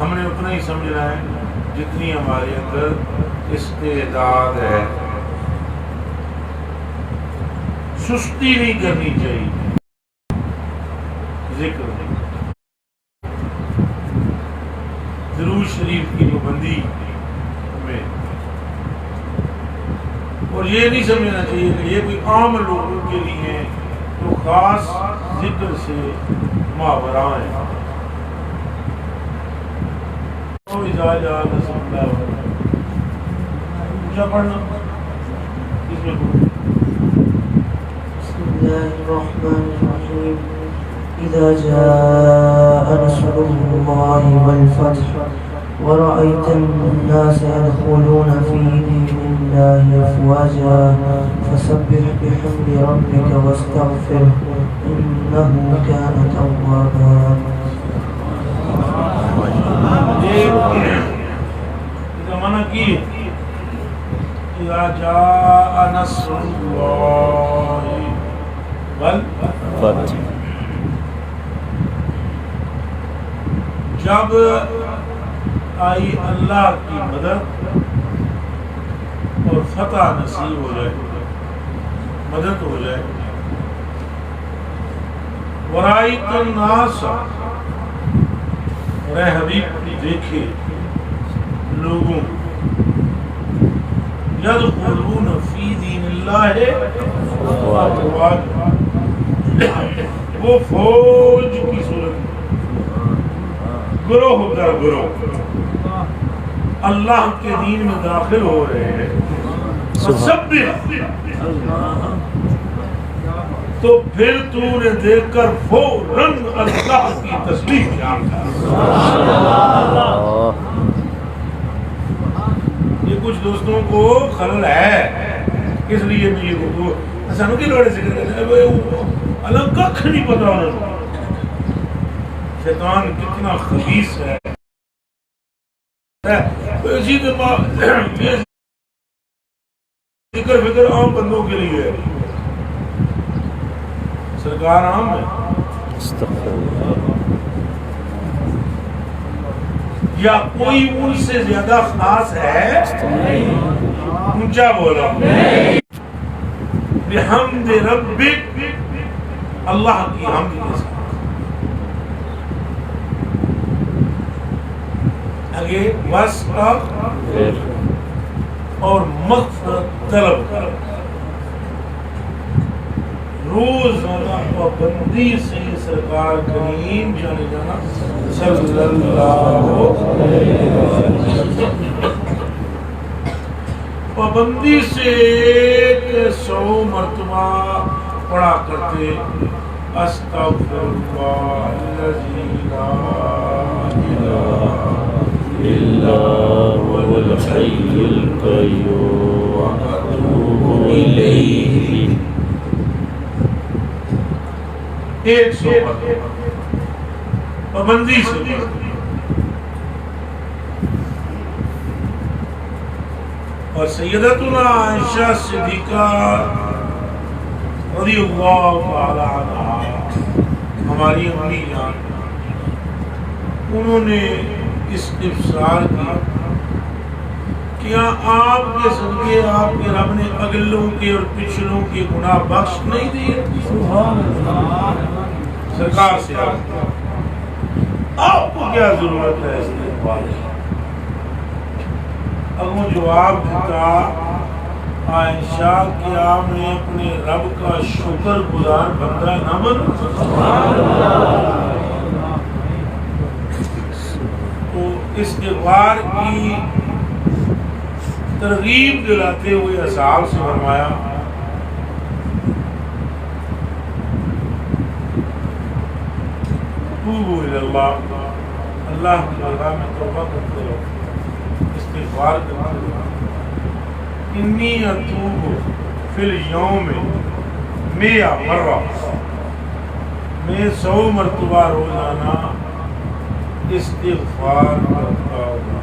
ہم نے اتنا ہی سمجھنا ہے جتنی ہمارے اندر استعداد ہے. سستی نہیں کرنی چاہیے ذکر میں. درود شریف کی پابندی میں. اور یہ نہیں سمجھنا چاہیے کہ یہ کوئی عام لوگوں کے لیے تو خاص ذکر سے ماورا ہے. کیا پڑھنا اس میں بسم الله الرحمن الرحيم إذا جاء نصر الله والفتح ورأيت الناس يدخلون في دين الله أفواجا فسبح بحمد ربك واستغفره إنه كان توابا. منع کی اذا جاء نصر اللہ والفتح. جب آئی اللہ کی مدد اور فتح نصیب ہو جائے, مدد ہو جائے. ورائیت الناس, اے حبیب دیکھے لوگوں, یدخلون فی دین اللہ افواجا, وہ فوج کی صورت گروہ در گروہ اللہ کے دین میں داخل ہو رہے ہیں. سبح, تو پھر تو نے دیکھ کر فوراً اللہ کی تسبیح کیا. یہ کچھ دوستوں کو خلل ہے, اس لیے میں یہ گفتگو سانو کی لوڑ ذکر کرتے الگ ککھ نہیں پتا انہوں نے. شیطان کتنا خبیث ہے. اسی ذکر فکر عام بندوں کے لیے ہے, سرکار عام ہے یا کوئی ان سے زیادہ خاص ہے؟ اونچا بولا. بحمد ربک, اللہ کی حمد کے ساتھ. آگے واستغفر, اور مغفرت طلب کر. روزانہ پابندی سے سرکار کریم جانے جانا صلی اللہ علیہ وسلم پابندی سے 100 مرتبہ پڑھا کرتے استغفر اللہ الذی لا الہ الا هو الحی القیوم واتوب الیہ. 100 پابندی سے. اور سیدتنا عائشہ صدیقہ رضی اللہ تعالی عنہا, ہماری امی جان, انہوں نے استفسار کیا کیا آپ کے صدقے آپ کے رب نے اگلوں کے اور پچھلوں کے گناہ بخش نہیں دیے؟ سرکار سے آپ کو کیا ضرورت ہے استغفار کی؟ اگوں جواب دیتا, عائشہ کیا میں اپنے رب کا شکر گزار بندہ نہ بنوں؟ تو استغفار کی ترغیب دلاتے ہوئے اصحاب سے فرمایا توبوا الی اللہ, اللہ کی رضا میں توبہ کرتے رہو, استغفار کرتے رہو. انی اتوب فی اليوم 100 مرہ, میں 100 مرتبہ روزانہ استغفار کرتا ہوں.